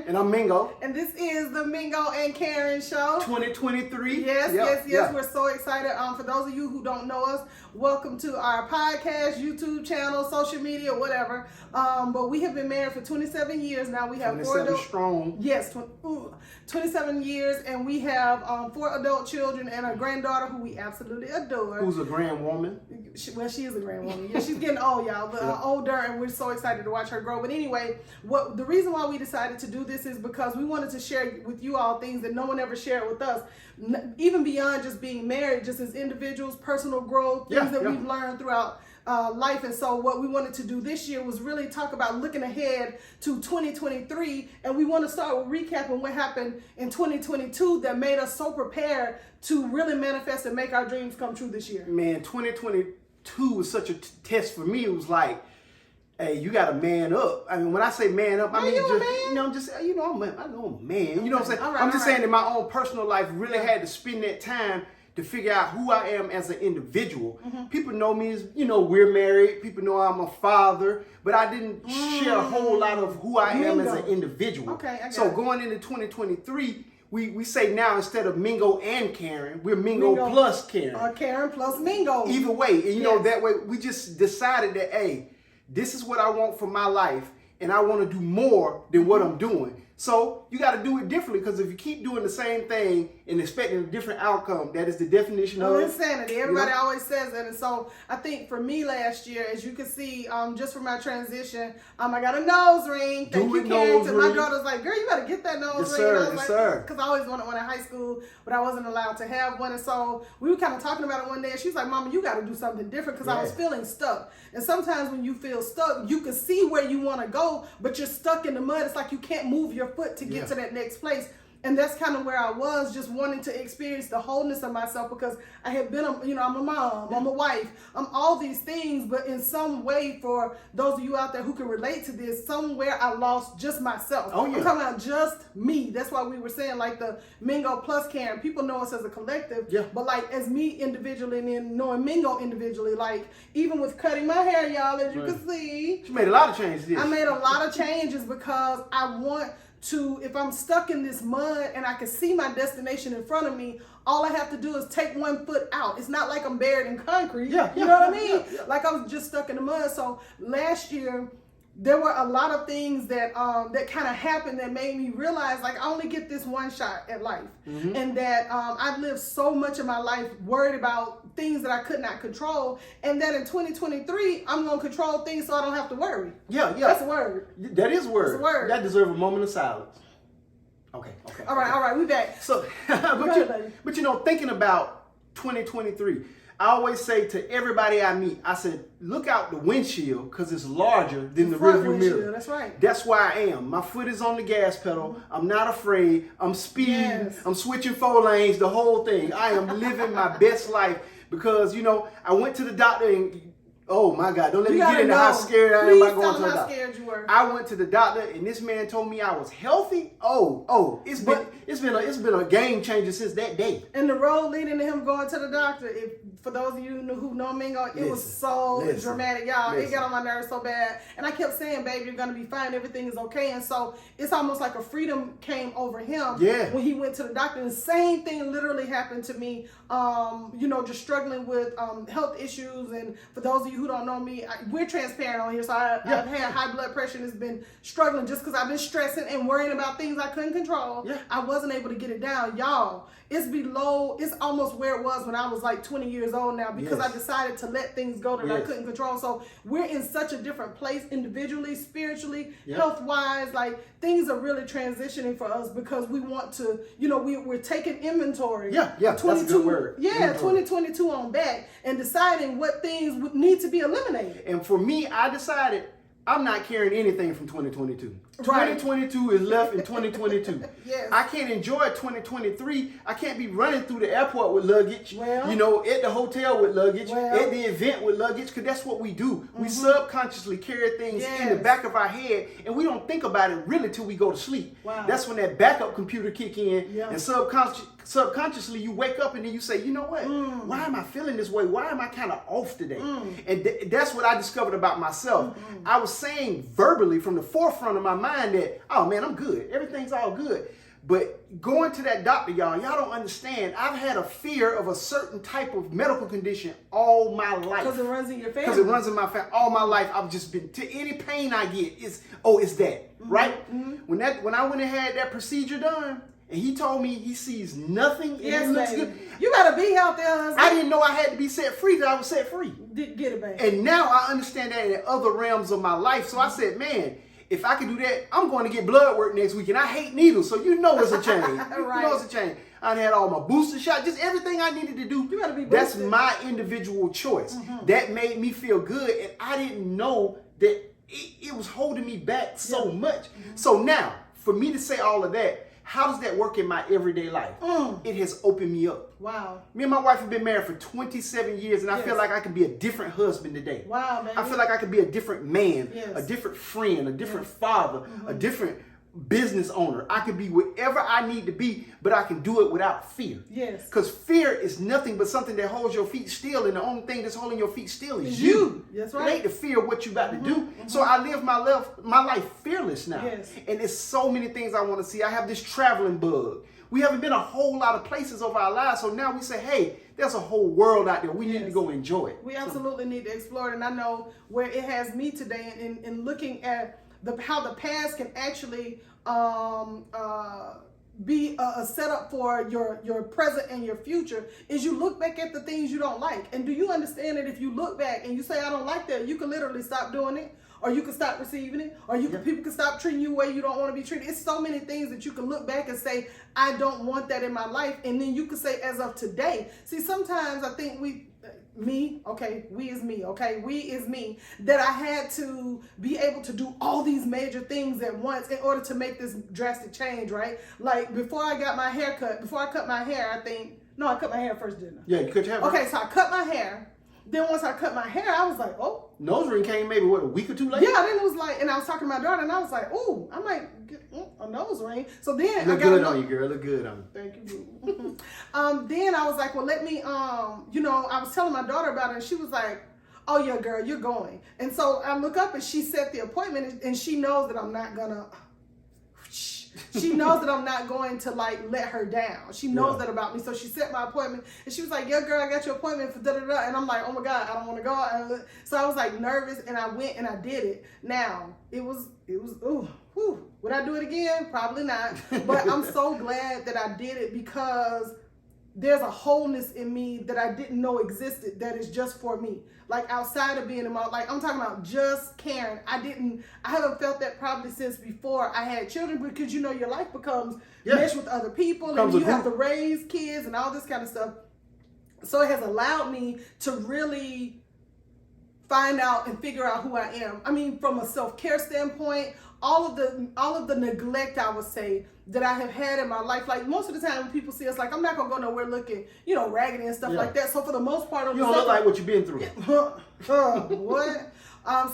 And I'm Mingo. And this is the Mingo and Karyn Show. 2023. Yes. We're so excited. For those of you who don't know us, welcome to our podcast, YouTube channel, social media, whatever. But we have been married for 27 years now. We have 27 strong. Yes, 27 years, and we have 4 adult children and a granddaughter who we absolutely adore. Who's a grand woman? She is a grand woman. Yeah, she's getting old, y'all, but older, and we're so excited to watch her grow. But anyway, the reason why we decided to do this is because we wanted to share with you all things that no one ever shared with us, even beyond just being married, just as individuals, personal growth, things that we've learned throughout life. And so what we wanted to do this year was really talk about looking ahead to 2023, and we want to start with recapping what happened in 2022 that made us so prepared to really manifest and make our dreams come true this year. Man, 2022 was such a test for me. It was like, hey, you got to man up. I mean, when I say man up, I mean just, I know I'm a man. You know what I'm saying? I'm just saying that my own personal life really had to spend that time to figure out who I am as an individual. People know me as, we're married. People know I'm a father, but I didn't share a whole lot of who I am as an individual. Okay, I so going into 2023, we say now, instead of Mingo and Karyn, we're Mingo plus Karyn. Or Karyn plus Mingo. Either way, and that way we just decided that, hey, this is what I want for my life, and I want to do more than what I'm doing. So you got to do it differently, because if you keep doing the same thing and expecting a different outcome, that is the definition of insanity. Everybody always says that. And so I think for me last year, as you can see, just from my transition, I got a nose ring. Thank you, Karyn. My daughter's like, girl, you better get that nose ring. Yes, sir. Because I always wanted one in high school, but I wasn't allowed to have one. And so we were kind of talking about it one day, and she was like, Mama, you got to do something different, because I was feeling stuck. And sometimes when you feel stuck, you can see where you want to go, but you're stuck in the mud. It's like you can't move your foot to get to that next place. And that's kind of where I was, just wanting to experience the wholeness of myself, because I had been, I'm a mom, I'm a wife, I'm all these things, but in some way, for those of you out there who can relate to this, somewhere I lost just myself. I'm talking about just me. That's why we were saying, like, the Mingo plus Karyn. People know us as a collective, but like as me individually, and then knowing Mingo individually, like even with cutting my hair, y'all, as you can see. She made a lot of changes. I made a lot of changes because I want to, if I'm stuck in this mud and I can see my destination in front of me, all I have to do is take one foot out. It's not like I'm buried in concrete. You know what I mean? Like I was just stuck in the mud. So last year, there were a lot of things that that kind of happened that made me realize, like, I only get this one shot at life, and that I've lived so much of my life worried about things that I could not control, and that in 2023 I'm gonna control things so I don't have to worry. That's a word. That is a word. That's a word. That deserves a moment of silence. Okay. All right, we back. So, but thinking about 2023. I always say to everybody I meet, I said, look out the windshield, because it's larger than the rearview mirror. That's right. That's where I am. My foot is on the gas pedal. I'm not afraid. I'm speeding. I'm switching 4 lanes, the whole thing. I am living my best life, because, I went to the doctor and, oh my God, don't let me get into how scared I am about going to the doctor. Scared you were. I went to the doctor, and this man told me I was healthy. It's been a game changer since that day. And the road leading to him going to the doctor, for those of you who know Mingo, it was so dramatic, y'all. It got on my nerves so bad. And I kept saying, babe, you're going to be fine. Everything is okay. And so it's almost like a freedom came over him when he went to the doctor. And the same thing literally happened to me, just struggling with health issues. And for those of you who don't know me, we're transparent on here. So I've had high blood pressure and it's been struggling just because I've been stressing and worrying about things I couldn't control. I wasn't able to get it down. Y'all, it's almost where it was when I was like 20 years old now, because I decided to let things go that I couldn't control. So we're in such a different place individually, spiritually, health-wise. Like, things are really transitioning for us, because we want to, we're taking inventory. That's a good word. 2022 on back, and deciding what things would need to be eliminated. And for me, I decided I'm not carrying anything from 2022. 2022 is left in 2022. I can't enjoy 2023. I can't be running through the airport with luggage, at the hotel with luggage, at the event with luggage, because that's what we do. We subconsciously carry things in the back of our head, and we don't think about it really till we go to sleep. That's when that backup computer kick in, and subconsciously you wake up and then you say, you know what? Why am I feeling this way? Why am I kind of off today? And that's what I discovered about myself. I was saying verbally from the forefront of my mouth, mind that, oh man, I'm good. Everything's all good. But going to that doctor, y'all don't understand. I've had a fear of a certain type of medical condition all my life. Because it runs in your family. Because it runs in my family. All my life, I've just been, to any pain I get, it's that, right? When I went and had that procedure done, and he told me he sees nothing and it looks good. You gotta be out there, husband. I didn't know I had to be set free till I was set free. Get it, baby. And now I understand that in other realms of my life. So I said, man, if I can do that, I'm going to get blood work next week. And I hate needles, so you know it's a change. Right. You know it's a change. I had all my booster shots, just everything I needed to do. You gotta be boosted. That's my individual choice. That made me feel good, and I didn't know that it was holding me back so much. So now, for me to say all of that, how does that work in my everyday life? It has opened me up. Wow. Me and my wife have been married for 27 years, and I feel like I can be a different husband today. Wow, man. I feel like I could be a different man, a different friend, a different father, a different business owner. I could be whatever I need to be, but I can do it without fear. Yes. Because fear is nothing but something that holds your feet still, and the only thing that's holding your feet still is you. That's right. It ain't the fear of what you about to do. So I live my life fearless now. Yes. And there's so many things I want to see. I have this traveling bug. We haven't been a whole lot of places over our lives, so now we say, hey, there's a whole world out there. We need to go enjoy it. We absolutely need to explore it, and I know where it has me today in looking at how the past can actually be a setup for your present and your future is you look back at the things you don't like. And do you understand that if you look back and you say, I don't like that, you can literally stop doing it, or you can stop receiving it, or people can stop treating you the way you don't want to be treated. It's so many things that you can look back and say, I don't want that in my life. And then you can say, as of today. See, sometimes I think we is me, that I had to be able to do all these major things at once in order to make this drastic change, right? Like before I cut my hair, I cut my hair first, didn't I? Yeah, you cut your hair first. Okay, so I cut my hair. Then once I cut my hair, I was like, oh. Nose ring came maybe, a week or two later? Yeah, then it was like, and I was talking to my daughter, and I was like, ooh, I might get a nose ring. So then Look good on you, girl. Look good on you. Thank you. Then I was like, well, let me, I was telling my daughter about it, and she was like, oh yeah, girl, you're going. And so I look up, and she set the appointment, and she knows that I'm not gonna. She knows that I'm not going to like let her down. She knows that about me. So she set my appointment, and she was like, yeah, girl, I got your appointment for da-da-da. And I'm like, oh my God, I don't want to go. So I was like nervous, and I went and I did it. Now it was, ooh, whew. Would I do it again? Probably not. But I'm so glad that I did it because there's a wholeness in me that I didn't know existed that is just for me. Like outside of being in my, like I'm talking about just Karyn. I haven't felt that probably since before I had children, because your life becomes meshed with other people, and you have to raise kids and all this kind of stuff. So it has allowed me to really find out and figure out who I am. I mean, from a self-care standpoint, all of the neglect, I would say, that I have had in my life. Like most of the time when people see us, like I'm not gonna go nowhere looking, raggedy and stuff like that. So for the most part, you don't look like what you've been through. What?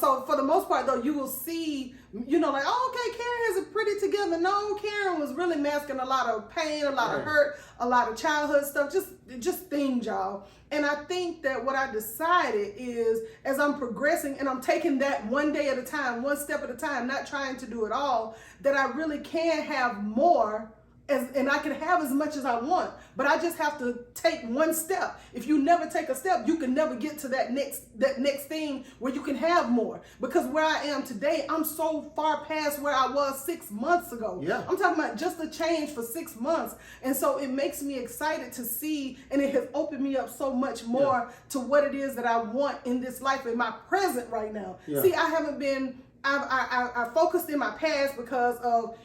So for the most part, though, you will see, like, oh, okay, Karyn has it pretty together. No, Karyn was really masking a lot of pain, a lot of hurt, a lot of childhood stuff, just things, y'all. And I think that what I decided is, as I'm progressing and I'm taking that one day at a time, one step at a time, not trying to do it all, that I really can have more. And I can have as much as I want, but I just have to take one step. If you never take a step, you can never get to that next thing where you can have more. Because where I am today, I'm so far past where I was 6 months ago. Yeah. I'm talking about just a change for 6 months. And so it makes me excited to see, and it has opened me up so much more to what it is that I want in this life, in my present right now. Yeah. See, I haven't been... I focused in my past because of,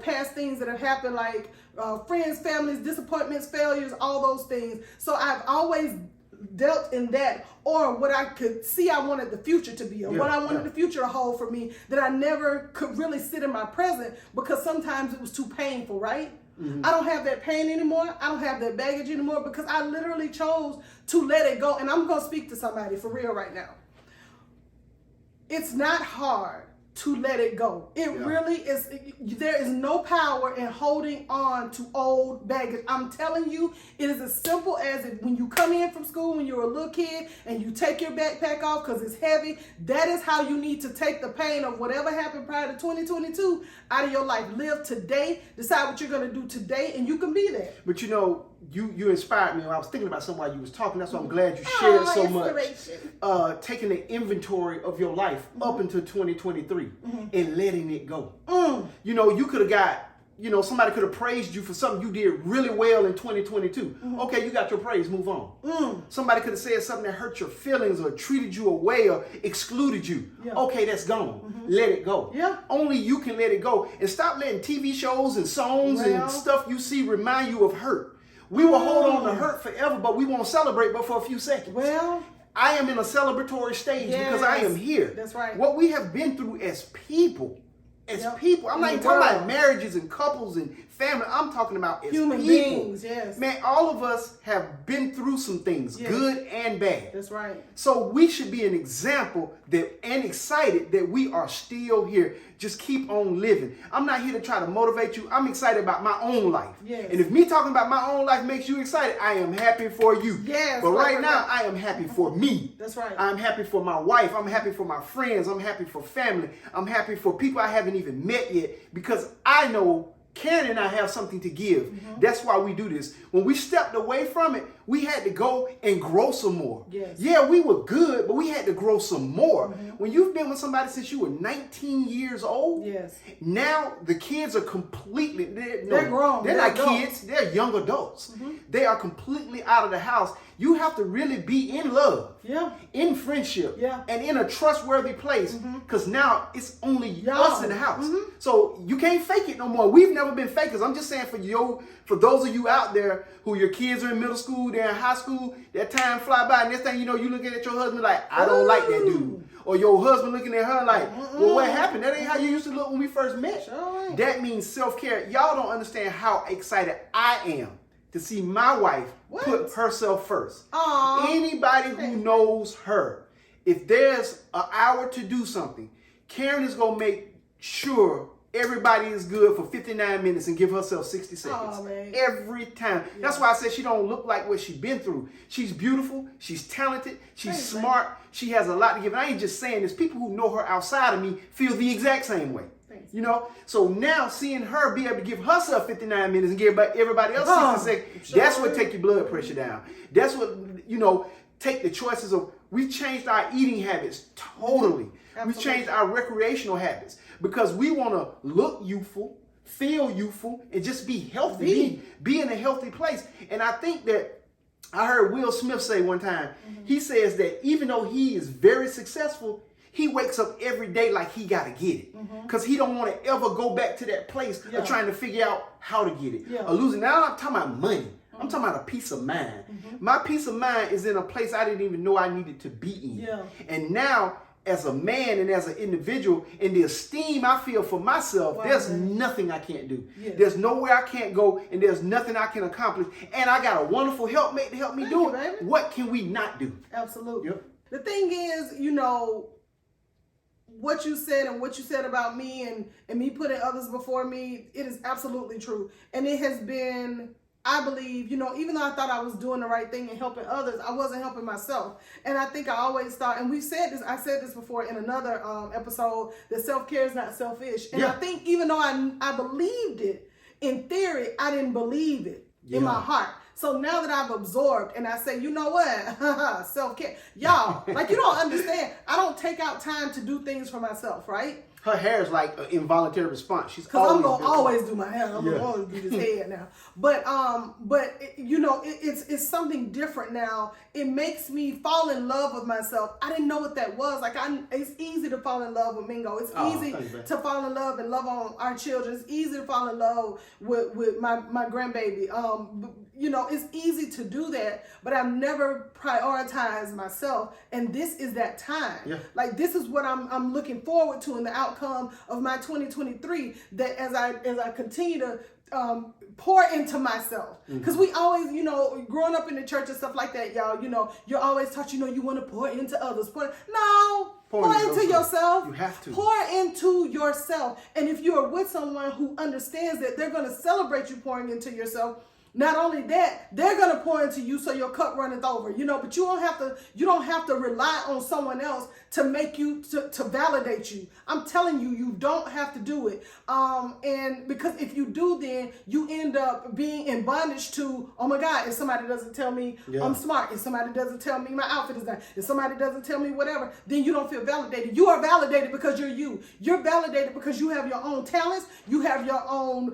past things that have happened, like friends, families, disappointments, failures, all those things. So I've always dealt in that, or what I could see I wanted the future to be, or what I wanted the future to hold for me, that I never could really sit in my present because sometimes it was too painful, right? Mm-hmm. I don't have that pain anymore. I don't have that baggage anymore because I literally chose to let it go. And I'm going to speak to somebody for real right now. It's not hard to let it go. It really is. There is no power in holding on to old baggage. I'm telling you, it is as simple as when you come in from school when you're a little kid and you take your backpack off because it's heavy. That is how you need to take the pain of whatever happened prior to 2022 out of your life. Live today. Decide what you're going to do today, and you can be there. But you know, you inspired me. I was thinking about something while you was talking. That's why I'm glad you shared so much. Taking the inventory of your life up into 2023 and letting it go. You know, you could have got, you know, somebody could have praised you for something you did really well in 2022. Okay, you got your praise, move on. Somebody could have said something that hurt your feelings or treated you away or excluded you. Okay, that's gone. Let it go. Only you can let it go. And stop letting TV shows and songs and stuff you see remind you of hurt. We will hold on to hurt forever, but we won't celebrate but for a few seconds. Well, I am in a celebratory stage because I am here. That's right. What we have been through as people, I'm not even talking about marriages and couples and family. I'm talking about as human people. beings, yes. Man, all of us have been through some things, good and bad. That's right. So we should be an example and excited that we are still here. Just keep on living. I'm not here to try to motivate you. I'm excited about my own life. Yes. And if me talking about my own life makes you excited, I am happy for you. Yes. But right now, I am happy for me. That's right. I'm happy for my wife. I'm happy for my friends. I'm happy for family. I'm happy for people I haven't even met yet because I know Karyn and I have something to give. That's why we do this. When we stepped away from it, we had to go and grow some more. Yes. Yeah, we were good, but we had to grow some more. When you've been with somebody since you were 19 years old, now the kids are completely, they're grown. They're not kids, they're young adults. They are completely out of the house. You have to really be in love, in friendship, and in a trustworthy place because now it's only us in the house. So you can't fake it no more. We've never been fakers. I'm just saying for those of you out there who your kids are in middle school, they're in high school, that time fly by, and next thing you know, you looking at your husband like, I don't like that dude. Or your husband looking at her like, well, what happened? That ain't how you used to look when we first met. That means self-care. Y'all don't understand how excited I am to see my wife put herself first. Anybody who knows her, if there's an hour to do something, Karyn is going to make sure everybody is good for 59 minutes and give herself 60 seconds. Every time. That's why I said she don't look like what she's been through. She's beautiful. She's talented. She's smart. She has a lot to give. And I ain't just saying this. People who know her outside of me feel the exact same way. You know, so now seeing her be able to give herself 59 minutes and give everybody else 60 seconds, that's what take your blood pressure down. That's what, you know, take the choices of, we've changed our eating habits totally. We've changed our recreational habits because we want to look youthful, feel youthful, and just be healthy, be in a healthy place. And I think that I heard Will Smith say one time, he says that even though he is very successful, he wakes up every day like he got to get it because he don't want to ever go back to that place of trying to figure out how to get it or losing. Now I'm talking about money. I'm talking about a peace of mind. My peace of mind is in a place I didn't even know I needed to be in. And now as a man and as an individual and the esteem I feel for myself, there's nothing I can't do. There's nowhere I can't go and there's nothing I can accomplish. And I got a wonderful helpmate to help me do it. Baby. What can we not do? Absolutely. The thing is, you know, what you said and what you said about me and me putting others before me, it is absolutely true. And it has been, I believe, you know, even though I thought I was doing the right thing and helping others, I wasn't helping myself. And I think I always thought, and we've said this, I said this before in another episode, that self-care is not selfish. And I think even though I believed it, in theory, I didn't believe it in my heart. So now that I've absorbed and I say, you know what, self-care, y'all, like you don't understand. I don't take out time to do things for myself, right? Her hair is like an involuntary response. She's because I'm gonna always do my hair. I'm gonna always do this head now. But you know, it's something different now. It makes me fall in love with myself. I didn't know what that was. Like it's easy to fall in love with Mingo. It's easy to fall in love and love on our children. It's easy to fall in love with my grandbaby. You know, it's easy to do that, but I've never prioritized myself, and this is that time. Like this is what I'm looking forward to in the outcome of my 2023. That as I continue to pour into myself, because we always, you know, growing up in the church and stuff like that, y'all, you know, you're always taught, you know, you want to pour into others. Pour Pour into yourself. You have to. Pour into yourself. And if you're with someone who understands that, they're going to celebrate you pouring into yourself. Not only that, they're gonna pour into you so your cup runneth over. You know, but you don't have to rely on someone else to make you to validate you. I'm telling you, you don't have to do it. And because if you do, then you end up being in bondage to, oh my God, if somebody doesn't tell me I'm smart, if somebody doesn't tell me my outfit is done, if somebody doesn't tell me whatever, then you don't feel validated. You are validated because you're you. You're validated because you have your own talents, you have your own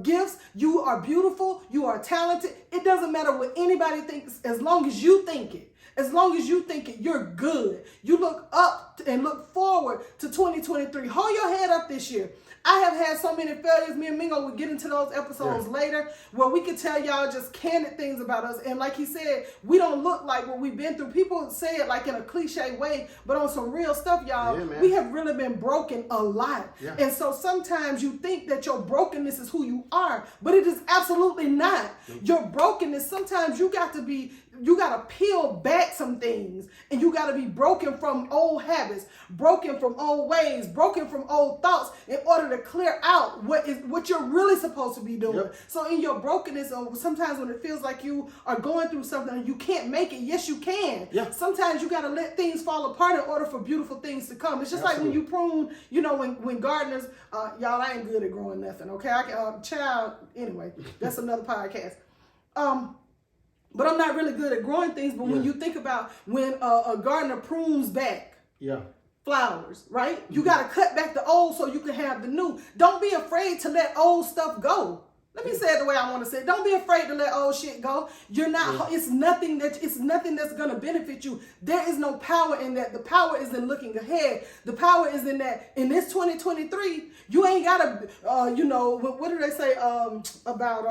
gifts, you are beautiful, you are talented. It doesn't matter what anybody thinks as long as you think it. As long as you think it, you're good. You look up and look forward to 2023. Hold your head up this year. I have had so many failures. Me and Mingo will get into those episodes later where we can tell y'all just candid things about us. And like he said, we don't look like what we've been through. People say it like in a cliche way, but on some real stuff, y'all, we have really been broken a lot. And so sometimes you think that your brokenness is who you are, but it is absolutely not. Your brokenness, sometimes you got to peel back some things, and you got to be broken from old habits, broken from old ways, broken from old thoughts in order to clear out what you're really supposed to be doing. So in your brokenness, sometimes when it feels like you are going through something and you can't make it, yes, you can. Sometimes you got to let things fall apart in order for beautiful things to come. It's just like when you prune, you know, when gardeners, y'all, I ain't good at growing nothing, okay? Anyway, that's another podcast. But I'm not really good at growing things. But when you think about when a gardener prunes back flowers, right? You got to cut back the old so you can have the new. Don't be afraid to let old stuff go. Let me say it the way I want to say it. Don't be afraid to let old shit go. You're not. It's nothing that's going to benefit you. There is no power in that. The power is in looking ahead. The power is in that. In this 2023, you ain't got to. You know what do they say about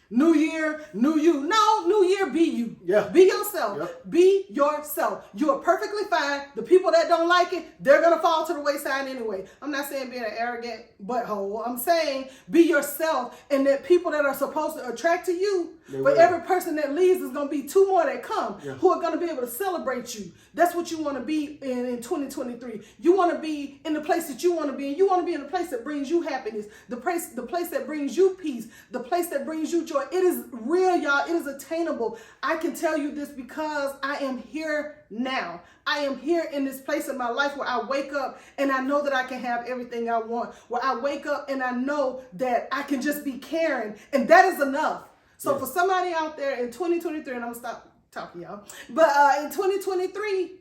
New year, new you. No, new year, be you. Be yourself. Be yourself. You are perfectly fine. The people that don't like it, they're going to fall to the wayside anyway. I'm not saying being an arrogant butthole. I'm saying be yourself, and that people that are supposed to attract to you, but every person that leaves is going to be two more that come who are going to be able to celebrate you. That's what you want to be in 2023. You want to be in the place that you want to be, and you want to be in the place that brings you happiness, the place that brings you peace, the place that brings you joy. It is real, y'all. It is attainable. I can tell you this because I am here now. I am here in this place in my life where I wake up and I know that I can have everything I want. Where I wake up and I know that I can just be caring, and that is enough. So for somebody out there in 2023, and I'm going to stop talking, y'all, but in 2023,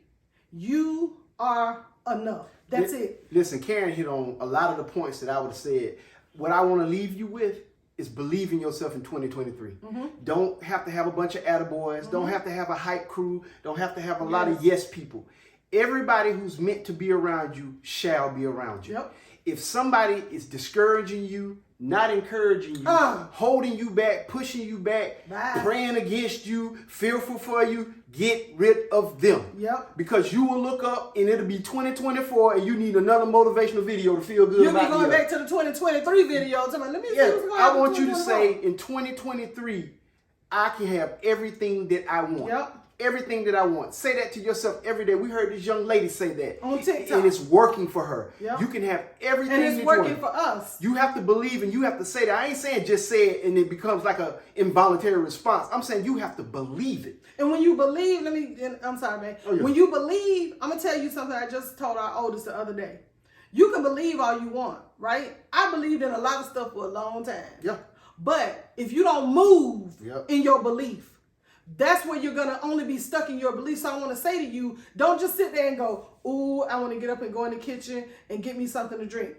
you are enough. That's it. Listen, Karyn hit on a lot of the points that I would have said. What I want to leave you with is believe in yourself in 2023. Don't have to have a bunch of attaboys. Don't have to have a hype crew. Don't have to have a lot of yes people. Everybody who's meant to be around you shall be around you. If somebody is discouraging you, not encouraging you, holding you back, pushing you back, praying against you, fearful for you, get rid of them. Because you will look up and it'll be 2024 and you need another motivational video to feel good about You'll be going back to the 2023 video. Let me see what's going on. I want you to say in 2023, I can have everything that I want. Everything that I want. Say that to yourself every day. We heard this young lady say that on TikTok, and it's working for her. You can have everything, and it's working for us. You have to believe, and you have to say that. I ain't saying just say it and it becomes like a involuntary response. I'm saying you have to believe it. And when you believe, I'm sorry, man. When you believe, I'm gonna tell you something. I just told our oldest the other day. You can believe all you want, right? I believed in a lot of stuff for a long time. But if you don't move in your belief, that's where you're going to only be stuck in your beliefs. So I want to say to you, don't just sit there and go, ooh, I want to get up and go in the kitchen and get me something to drink.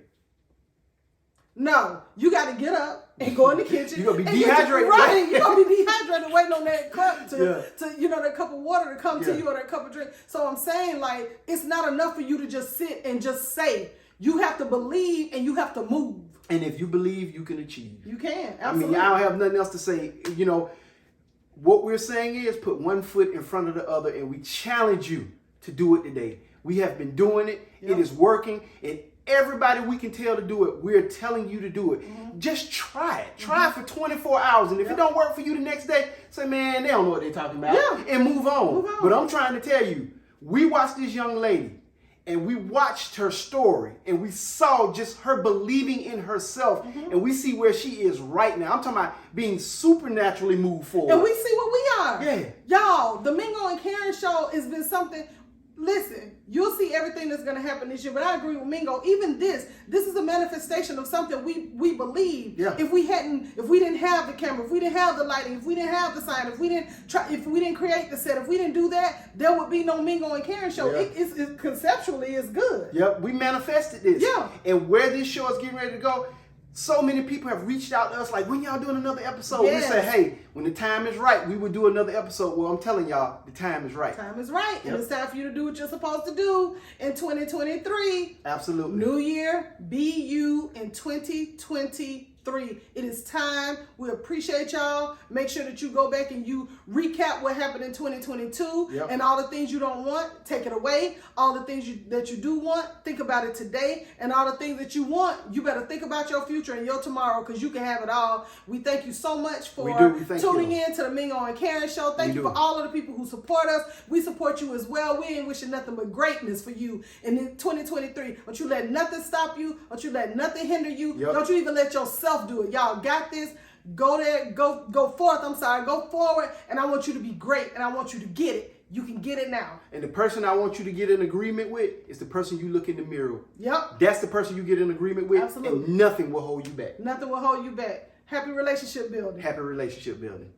No, you got to get up and go in the kitchen. You're going to be dehydrated. Right, you're going to be dehydrated waiting on that cup to that cup of water to come to you, or that cup of drink. So I'm saying, like, it's not enough for you to just sit and just say. You have to believe and you have to move. And if you believe, you can achieve. You can, absolutely. I don't have nothing else to say. You know, what we're saying is put one foot in front of the other, and we challenge you to do it today. We have been doing it. It is working. And everybody we can tell to do it, we're telling you to do it. Just try it. Try it for 24 hours. And if it don't work for you the next day, say, man, they don't know what they're talking about. And move on. But I'm trying to tell you, we watched this young lady, and we watched her story, and we saw just her believing in herself, and we see where she is right now. I'm talking about being supernaturally moved forward. And we see what we are. Yeah. Y'all, the Mingo and Karyn Show has been something. Listen, you'll see everything that's going to happen this year, but I agree with Mingo. Even this is a manifestation of something we believe. Yeah. If we didn't have the camera, if we didn't have the lighting, if we didn't have the sign, if we didn't create the set, if we didn't do that, there would be no Mingo and Karyn Show. Yeah. It conceptually is good. Yep, we manifested this. Yeah. And where this show is getting ready to go, so many people have reached out to us like, when y'all doing another episode? Yes. We say, hey, when the time is right, we will do another episode. Well, I'm telling y'all, the time is right. Time is right. Yep. And it's time for you to do what you're supposed to do in 2023. Absolutely. New year, be you in 2023. It is time. We appreciate y'all. Make sure that you go back and you recap what happened in 2022 Yep. and all the things you don't want, take it away. All the things that you do want, think about it today. And all the things that you want, you better think about your future and your tomorrow, because you can have it all. We thank you so much for tuning in to the Mingo and Karyn Show. Thank you for all of the people who support us. We support you as well. We ain't wishing nothing but greatness for you in 2023. Don't you let nothing stop you. Don't you let nothing hinder you. Yep. Don't you even let yourself do it. Y'all got this. Go there. Go forth. Go forward. And I want you to be great. And I want you to get it. You can get it now. And the person I want you to get in agreement with is the person you look in the mirror. Yep. That's the person you get in agreement with. Absolutely. And nothing will hold you back. Nothing will hold you back. Happy relationship building. Happy relationship building.